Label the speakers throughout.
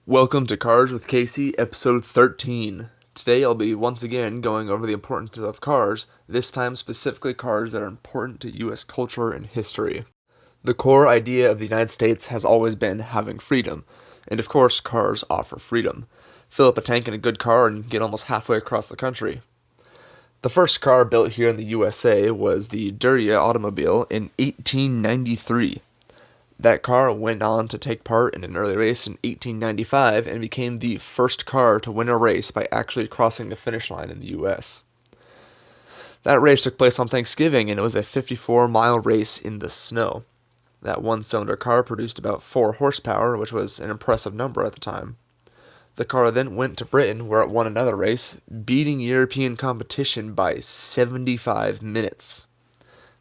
Speaker 1: Welcome to Cars with Kasey, episode 13. Today I'll be once again going over the importance of cars, this time specifically cars that are important to U.S. culture and history. The core idea of the United States has always been having freedom, and of course cars offer freedom. Fill up a tank in a good car and you can get almost halfway across the country. The first car built here in the USA was the Duryea automobile in 1893. That car went on to take part in an early race in 1895 and became the first car to win a race by actually crossing the finish line in the US. That race took place on Thanksgiving and it was a 54-mile race in the snow. That one-cylinder car produced about 4 horsepower, which was an impressive number at the time. The car then went to Britain, where it won another race, beating European competition by 75 minutes,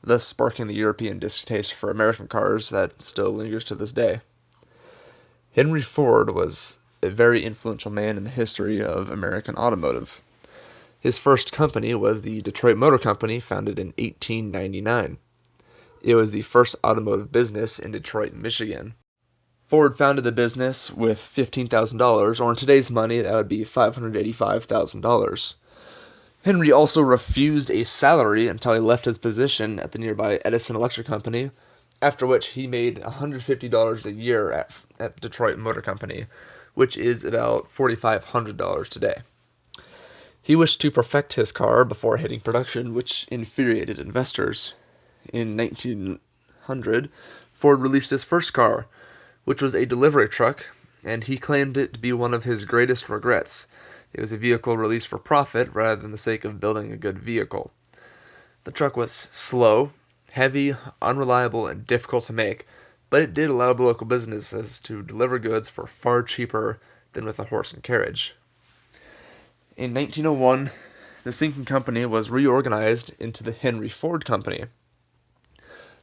Speaker 1: thus sparking the European distaste for American cars that still lingers to this day. Henry Ford was a very influential man in the history of American automotive. His first company was the Detroit Motor Company, founded in 1899. It was the first automotive business in Detroit, Michigan. Ford founded the business with $15,000, or in today's money, that would be $585,000. Henry also refused a salary until he left his position at the nearby Edison Electric Company, after which he made $150 a year at Detroit Motor Company, which is about $4,500 today. He wished to perfect his car before hitting production, which infuriated investors. In 1900, Ford released his first car, which was a delivery truck, and he claimed it to be one of his greatest regrets. It was a vehicle released for profit rather than the sake of building a good vehicle. The truck was slow, heavy, unreliable, and difficult to make, but it did allow the local businesses to deliver goods for far cheaper than with a horse and carriage. In 1901, the sinking company was reorganized into the Henry Ford Company.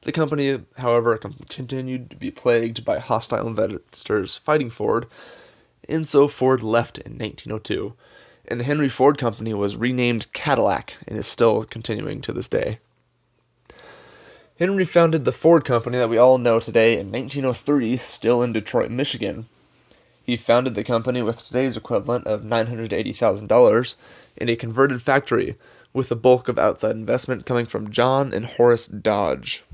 Speaker 1: The company, however, continued to be plagued by hostile investors fighting Ford, and so Ford left in 1902, and the Henry Ford Company was renamed Cadillac and is still continuing to this day. Henry founded the Ford Company that we all know today in 1903, still in Detroit, Michigan. He founded the company with today's equivalent of $980,000 in a converted factory, with the bulk of outside investment coming from John and Horace Dodge.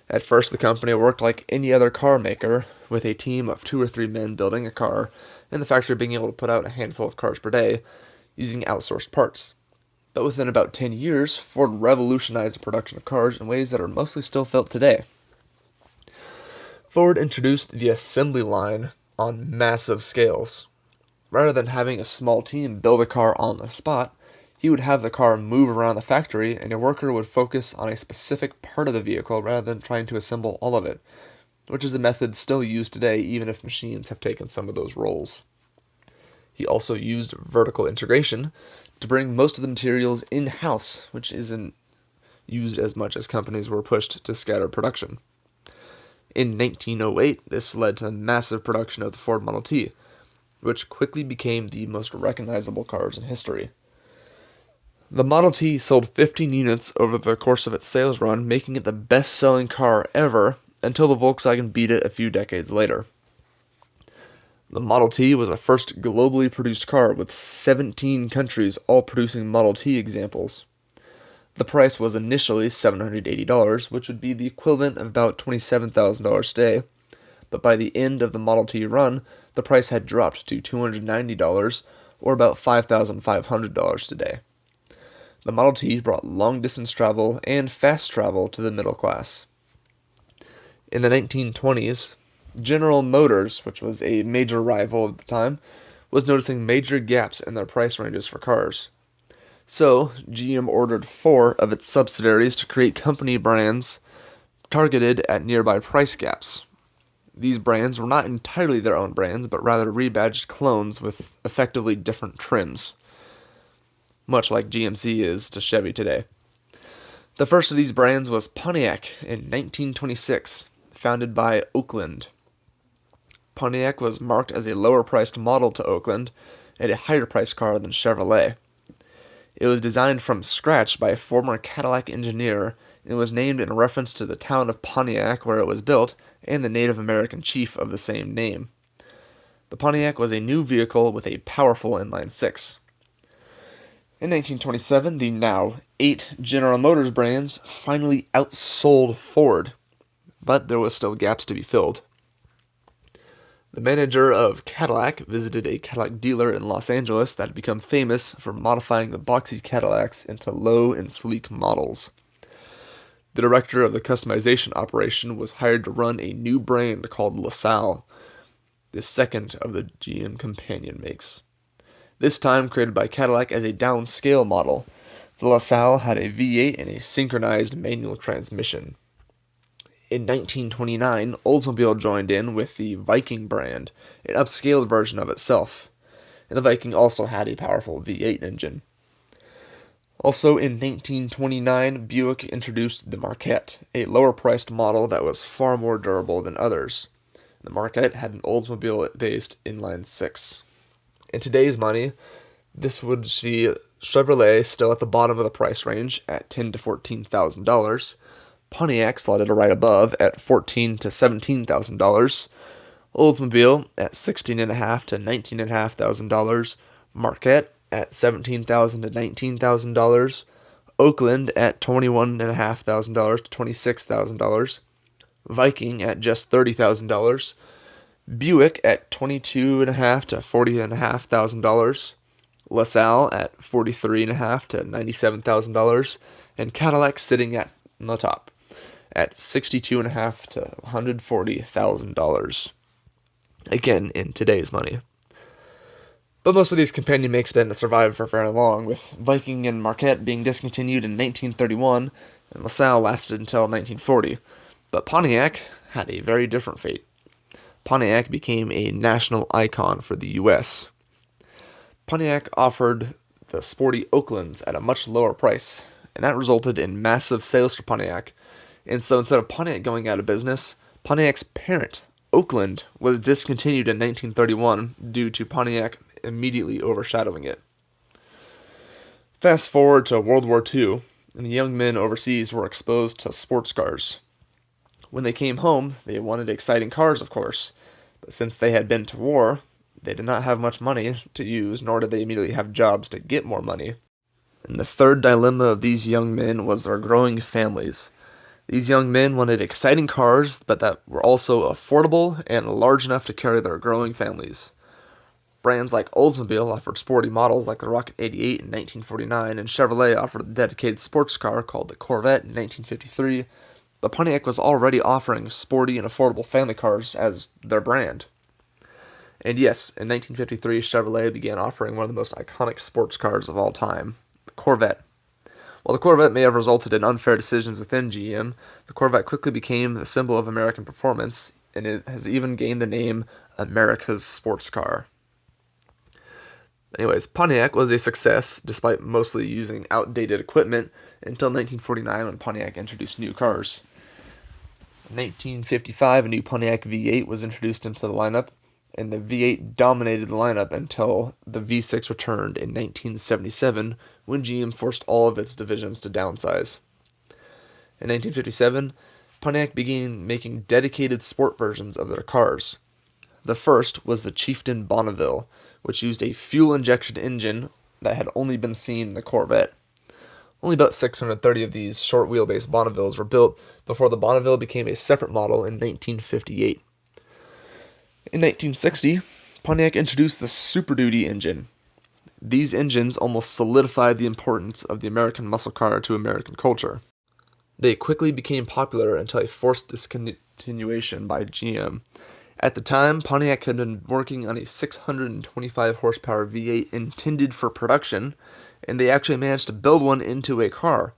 Speaker 1: At first, the company worked like any other car maker, with a team of 2 or 3 men building a car, and the factory being able to put out a handful of cars per day, using outsourced parts. But within about 10 years, Ford revolutionized the production of cars in ways that are mostly still felt today. Ford introduced the assembly line on massive scales. Rather than having a small team build a car on the spot, he would have the car move around the factory, and a worker would focus on a specific part of the vehicle rather than trying to assemble all of it, which is a method still used today even if machines have taken some of those roles. He also used vertical integration to bring most of the materials in-house, which isn't used as much as companies were pushed to scatter production. In 1908, this led to massive production of the Ford Model T, which quickly became the most recognizable cars in history. The Model T sold 15 units over the course of its sales run, making it the best-selling car ever, until the Volkswagen beat it a few decades later. The Model T was the first globally produced car, with 17 countries all producing Model T examples. The price was initially $780, which would be the equivalent of about $27,000 today, but by the end of the Model T run, the price had dropped to $290, or about $5,500 today. The Model T brought long-distance travel and fast travel to the middle class. In the 1920s, General Motors, which was a major rival at the time, was noticing major gaps in their price ranges for cars. So, GM ordered 4 of its subsidiaries to create company brands targeted at nearby price gaps. These brands were not entirely their own brands, but rather rebadged clones with effectively different trims, much like GMC is to Chevy today. The first of these brands was Pontiac in 1926, founded by Oakland. Pontiac was marked as a lower-priced model to Oakland and a higher-priced car than Chevrolet. It was designed from scratch by a former Cadillac engineer and was named in reference to the town of Pontiac where it was built and the Native American chief of the same name. The Pontiac was a new vehicle with a powerful inline six. In 1927, the now 8 General Motors brands finally outsold Ford, but there was still gaps to be filled. The manager of Cadillac visited a Cadillac dealer in Los Angeles that had become famous for modifying the boxy Cadillacs into low and sleek models. The director of the customization operation was hired to run a new brand called LaSalle, the second of the GM companion makes. This time created by Cadillac as a downscale model, the LaSalle had a V8 and a synchronized manual transmission. In 1929, Oldsmobile joined in with the Viking brand, an upscaled version of itself, and the Viking also had a powerful V8 engine. Also in 1929, Buick introduced the Marquette, a lower-priced model that was far more durable than others. The Marquette had an Oldsmobile-based inline six. In today's money, this would see Chevrolet still at the bottom of the price range at $10,000 to $14,000, Pontiac slotted right above at $14,000 to $17,000, Oldsmobile at $16,500 to $19,500, Marquette at $17,000 to $19,000, Oakland at $21,500 to $26,000, Viking at just $30,000, Buick at $22,500 to $40,500, LaSalle at $43,500 to $97,000, and Cadillac sitting at the top at $62,500 to $140,000. Again, in today's money. But most of these companion makes didn't survive for very long, with Viking and Marquette being discontinued in 1931, and LaSalle lasted until 1940. But Pontiac had a very different fate. Pontiac became a national icon for the U.S. Pontiac offered the sporty Oaklands at a much lower price, and that resulted in massive sales for Pontiac. And so instead of Pontiac going out of business, Pontiac's parent, Oakland, was discontinued in 1931 due to Pontiac immediately overshadowing it. Fast forward to World War II, and the young men overseas were exposed to sports cars. When they came home, they wanted exciting cars, of course, but since they had been to war, they did not have much money to use, nor did they immediately have jobs to get more money. And the third dilemma of these young men was their growing families. These young men wanted exciting cars, but that were also affordable and large enough to carry their growing families. Brands like Oldsmobile offered sporty models like the Rocket 88 in 1949, and Chevrolet offered a dedicated sports car called the Corvette in 1953, but Pontiac was already offering sporty and affordable family cars as their brand. And yes, in 1953, Chevrolet began offering one of the most iconic sports cars of all time, the Corvette. While the Corvette may have resulted in unfair decisions within GM, the Corvette quickly became the symbol of American performance, and it has even gained the name America's sports car. Anyways, Pontiac was a success, despite mostly using outdated equipment, until 1949 when Pontiac introduced new cars. In 1955, a new Pontiac V8 was introduced into the lineup, and the V8 dominated the lineup until the V6 returned in 1977, when GM forced all of its divisions to downsize. In 1957, Pontiac began making dedicated sport versions of their cars. The first was the Chieftain Bonneville, which used a fuel injection engine that had only been seen in the Corvette. Only about 630 of these short wheelbase Bonnevilles were built before the Bonneville became a separate model in 1958. In 1960, Pontiac introduced the Super Duty engine. These engines almost solidified the importance of the American muscle car to American culture. They quickly became popular until a forced discontinuation by GM. At the time, Pontiac had been working on a 625 horsepower V8 intended for production, and they actually managed to build one into a car,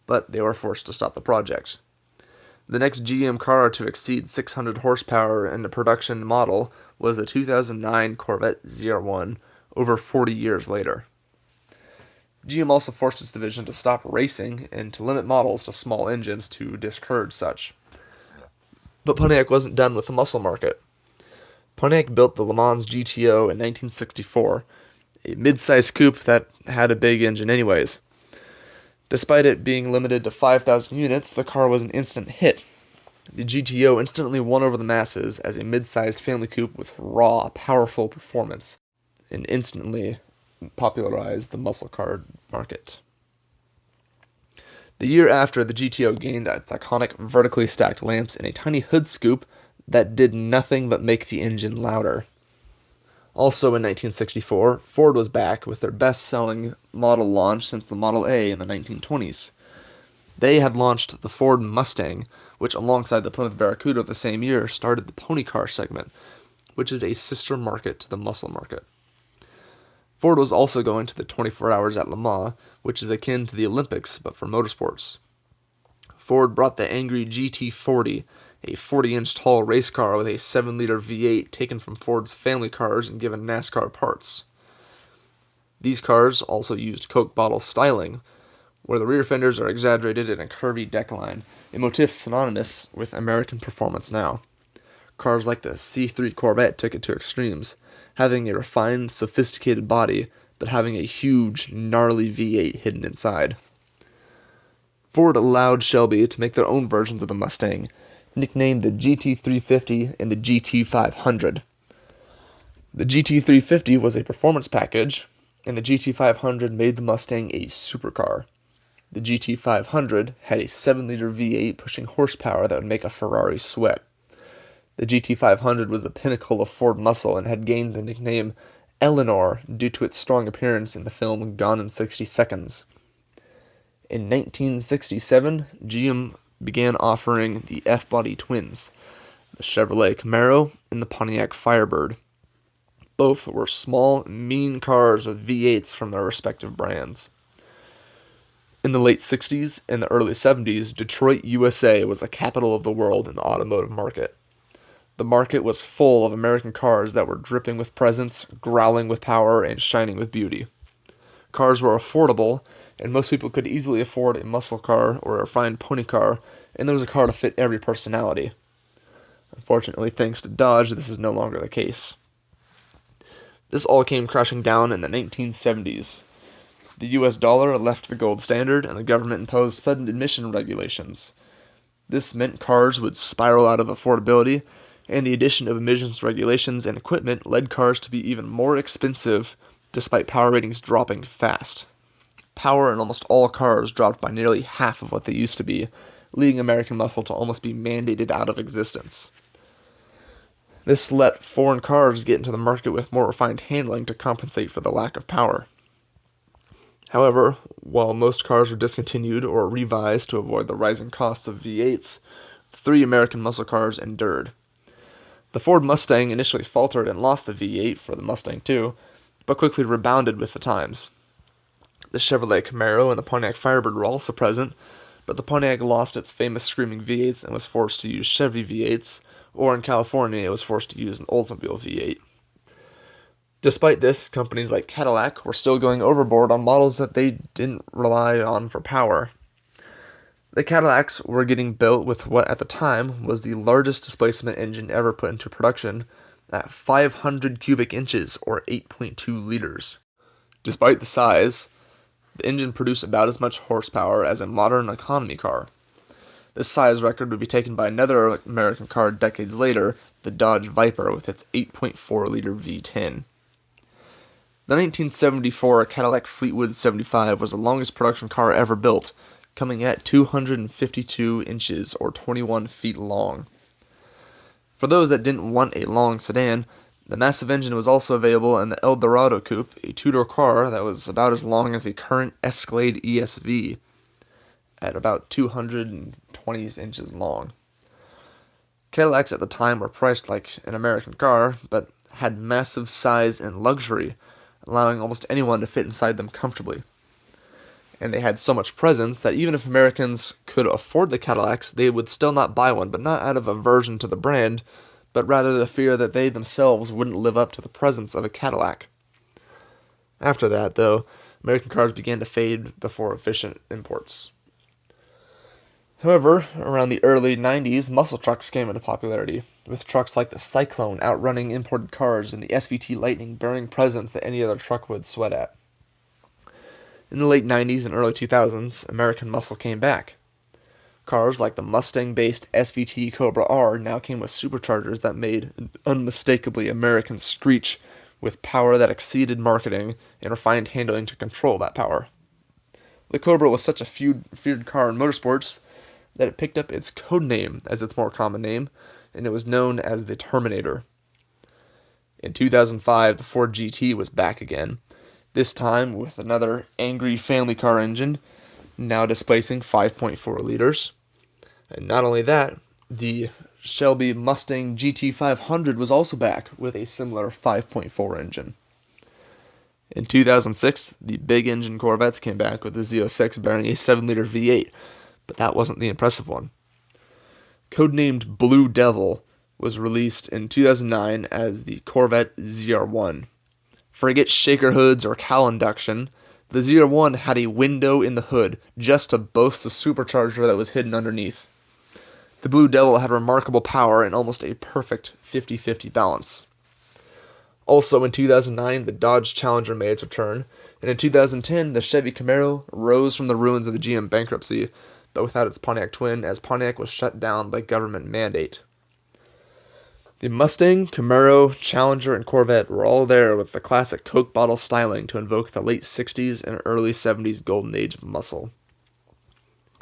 Speaker 1: but they were forced to stop the project. The next GM car to exceed 600 horsepower in the production model was the 2009 Corvette ZR1, over 40 years later. GM also forced its division to stop racing and to limit models to small engines to discourage such. But Pontiac wasn't done with the muscle market. Pontiac built the Le Mans GTO in 1964, a mid-sized coupe that had a big engine anyways. Despite it being limited to 5,000 units, the car was an instant hit. The GTO instantly won over the masses as a mid-sized family coupe with raw, powerful performance, and instantly popularized the muscle car market. The year after, the GTO gained its iconic vertically stacked lamps and a tiny hood scoop that did nothing but make the engine louder. Also in 1964, Ford was back with their best-selling model launch since the Model A in the 1920s. They had launched the Ford Mustang, which alongside the Plymouth Barracuda the same year started the pony car segment, which is a sister market to the muscle market. Ford was also going to the 24 Hours at Le Mans, which is akin to the Olympics but for motorsports. Ford brought the angry GT40, a 40-inch tall race car with a 7-liter V8 taken from Ford's family cars and given NASCAR parts. These cars also used Coke bottle styling, where the rear fenders are exaggerated in a curvy deckline, a motif synonymous with American performance now. Cars like the C3 Corvette took it to extremes, having a refined, sophisticated body, but having a huge, gnarly V8 hidden inside. Ford allowed Shelby to make their own versions of the Mustang, nicknamed the GT350 and the GT500. The GT350 was a performance package, and the GT500 made the Mustang a supercar. The GT500 had a 7-liter V8 pushing horsepower that would make a Ferrari sweat. The GT500 was the pinnacle of Ford muscle and had gained the nickname Eleanor due to its strong appearance in the film Gone in 60 Seconds. In 1967, GM began offering the F-body twins, the Chevrolet Camaro and the Pontiac Firebird. Both were small, mean cars with V8s from their respective brands. In the late 60s and the early 70s, Detroit, USA was the capital of the world in the automotive market. The market was full of American cars that were dripping with presence, growling with power, and shining with beauty. Cars were affordable, and most people could easily afford a muscle car or a refined pony car, and there was a car to fit every personality. Unfortunately, thanks to Dodge, this is no longer the case. This all came crashing down in the 1970s. The US dollar left the gold standard, and the government imposed sudden emission regulations. This meant cars would spiral out of affordability, and the addition of emissions regulations and equipment led cars to be even more expensive, despite power ratings dropping fast. Power in almost all cars dropped by nearly half of what they used to be, leading American muscle to almost be mandated out of existence. This let foreign cars get into the market with more refined handling to compensate for the lack of power. However, while most cars were discontinued or revised to avoid the rising costs of V8s, 3 American muscle cars endured. The Ford Mustang initially faltered and lost the V8 for the Mustang II, but quickly rebounded with the times. The Chevrolet Camaro and the Pontiac Firebird were also present, but the Pontiac lost its famous screaming V8s and was forced to use Chevy V8s, or in California it was forced to use an Oldsmobile V8. Despite this, companies like Cadillac were still going overboard on models that they didn't rely on for power. The Cadillacs were getting built with what at the time was the largest displacement engine ever put into production, at 500 cubic inches or 8.2 liters. Despite the size, the engine produced about as much horsepower as a modern economy car. This size record would be taken by another American car decades later, the Dodge Viper with its 8.4-liter V10. The 1974 Cadillac Fleetwood 75 was the longest production car ever built, coming at 252 inches or 21 feet long. For those that didn't want a long sedan, the massive engine was also available in the Eldorado Coupe, a two-door car that was about as long as the current Escalade ESV, at about 220 inches long. Cadillacs at the time were priced like an American car, but had massive size and luxury, allowing almost anyone to fit inside them comfortably. And they had so much presence that even if Americans could afford the Cadillacs, they would still not buy one, but not out of aversion to the brand, but rather the fear that they themselves wouldn't live up to the presence of a Cadillac. After that, though, American cars began to fade before efficient imports. However, around the early 90s, muscle trucks came into popularity, with trucks like the Cyclone outrunning imported cars and the SVT Lightning bearing presence that any other truck would sweat at. In the late 90s and early 2000s, American muscle came back. Cars like the Mustang-based SVT Cobra R now came with superchargers that made an unmistakably American screech, with power that exceeded marketing and refined handling to control that power. The Cobra was such a feared car in motorsports that it picked up its code name as its more common name, and it was known as the Terminator. In 2005, the Ford GT was back again, this time with another angry family car engine, now displacing 5.4 liters. And not only that, the Shelby Mustang GT500 was also back with a similar 5.4 engine. In 2006, the big engine Corvettes came back with the Z06 bearing a 7-liter V8, but that wasn't the impressive one. Codenamed Blue Devil was released in 2009 as the Corvette ZR1. Forget shaker hoods or cowl induction, the ZR1 had a window in the hood just to boast the supercharger that was hidden underneath. The Blue Devil had remarkable power and almost a perfect 50-50 balance. Also in 2009, the Dodge Challenger made its return, and in 2010, the Chevy Camaro rose from the ruins of the GM bankruptcy, but without its Pontiac twin, as Pontiac was shut down by government mandate. The Mustang, Camaro, Challenger, and Corvette were all there with the classic Coke bottle styling to invoke the late 60s and early 70s golden age of muscle.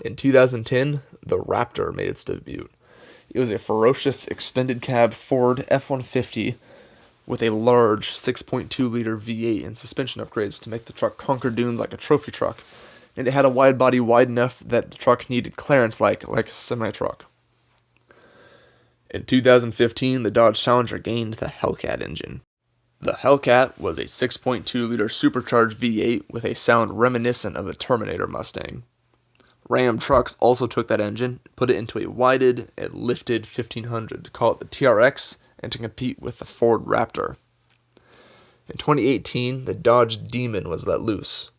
Speaker 1: In 2010, the Raptor made its debut. It was a ferocious extended cab Ford F-150 with a large 6.2-liter V8 and suspension upgrades to make the truck conquer dunes like a trophy truck, and it had a wide body wide enough that the truck needed clearance like a semi-truck. In 2015, the Dodge Challenger gained the Hellcat engine. The Hellcat was a 6.2-liter supercharged V8 with a sound reminiscent of the Terminator Mustang. Ram Trucks also took that engine, put it into a wided and lifted 1500 to call it the TRX and to compete with the Ford Raptor. In 2018, the Dodge Demon was let loose.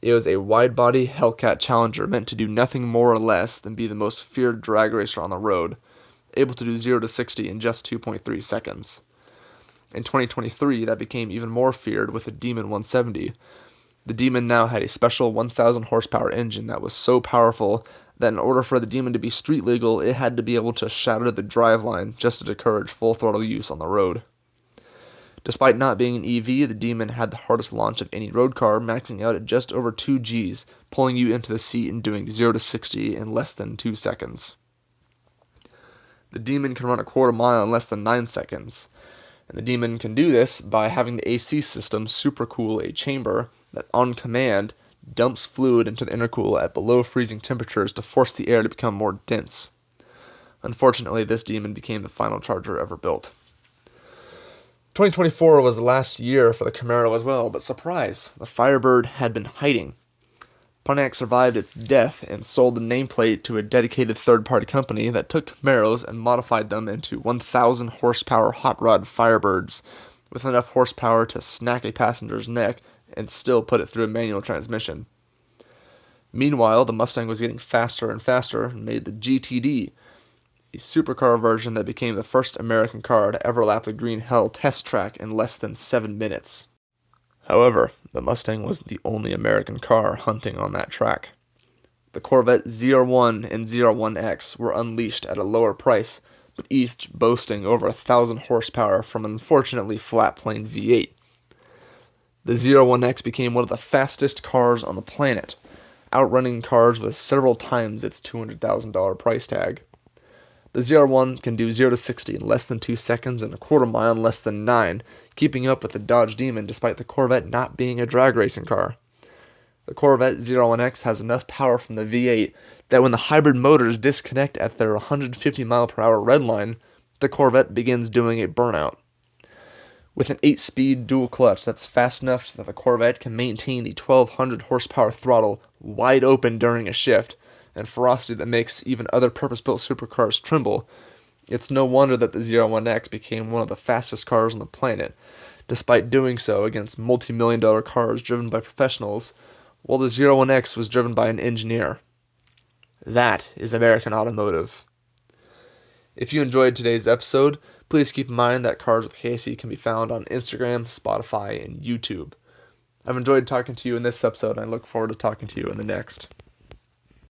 Speaker 1: It was a wide-body Hellcat Challenger meant to do nothing more or less than be the most feared drag racer on the road, able to do 0 to 60 in just 2.3 seconds. In 2023, that became even more feared with the Demon 170. The Demon now had a special 1,000 horsepower engine that was so powerful that in order for the Demon to be street legal, it had to be able to shatter the driveline just to discourage full throttle use on the road. Despite not being an EV, the Demon had the hardest launch of any road car, maxing out at just over 2 Gs, pulling you into the seat and doing 0 to 60 in less than 2 seconds. The Demon can run a quarter mile in less than 9 seconds. And the Demon can do this by having the AC system supercool a chamber that, on command, dumps fluid into the intercool at below freezing temperatures to force the air to become more dense. Unfortunately, this Demon became the final Charger ever built. 2024 was the last year for the Camaro as well, but surprise, the Firebird had been hiding. Pontiac survived its death and sold the nameplate to a dedicated third-party company that took Camaros and modified them into 1,000 horsepower hot rod Firebirds with enough horsepower to snack a passenger's neck and still put it through a manual transmission. Meanwhile, the Mustang was getting faster and faster and made the GTD, a supercar version that became the first American car to ever lap the Green Hell test track in less than 7 minutes. However, the Mustang wasn't the only American car hunting on that track. The Corvette ZR1 and ZR1X were unleashed at a lower price, but each boasting over 1,000 horsepower from an unfortunately flat-planed V8. The ZR1X became one of the fastest cars on the planet, outrunning cars with several times its $200,000 price tag. The ZR1 can do 0 to 60 in less than 2 seconds and a quarter mile in less than 9, keeping up with the Dodge Demon despite the Corvette not being a drag racing car. The Corvette ZR1X has enough power from the V8 that when the hybrid motors disconnect at their 150 mph red line, the Corvette begins doing a burnout. With an 8-speed dual clutch that's fast enough that the Corvette can maintain the 1,200 horsepower throttle wide open during a shift, and ferocity that makes even other purpose-built supercars tremble, it's no wonder that the ZR1X became one of the fastest cars on the planet, despite doing so against multi-million-dollar cars driven by professionals, while the ZR1X was driven by an engineer. That is American automotive. If you enjoyed today's episode, please keep in mind that Cars with Kasey can be found on Instagram, Spotify, and YouTube. I've enjoyed talking to you in this episode, and I look forward to talking to you in the next.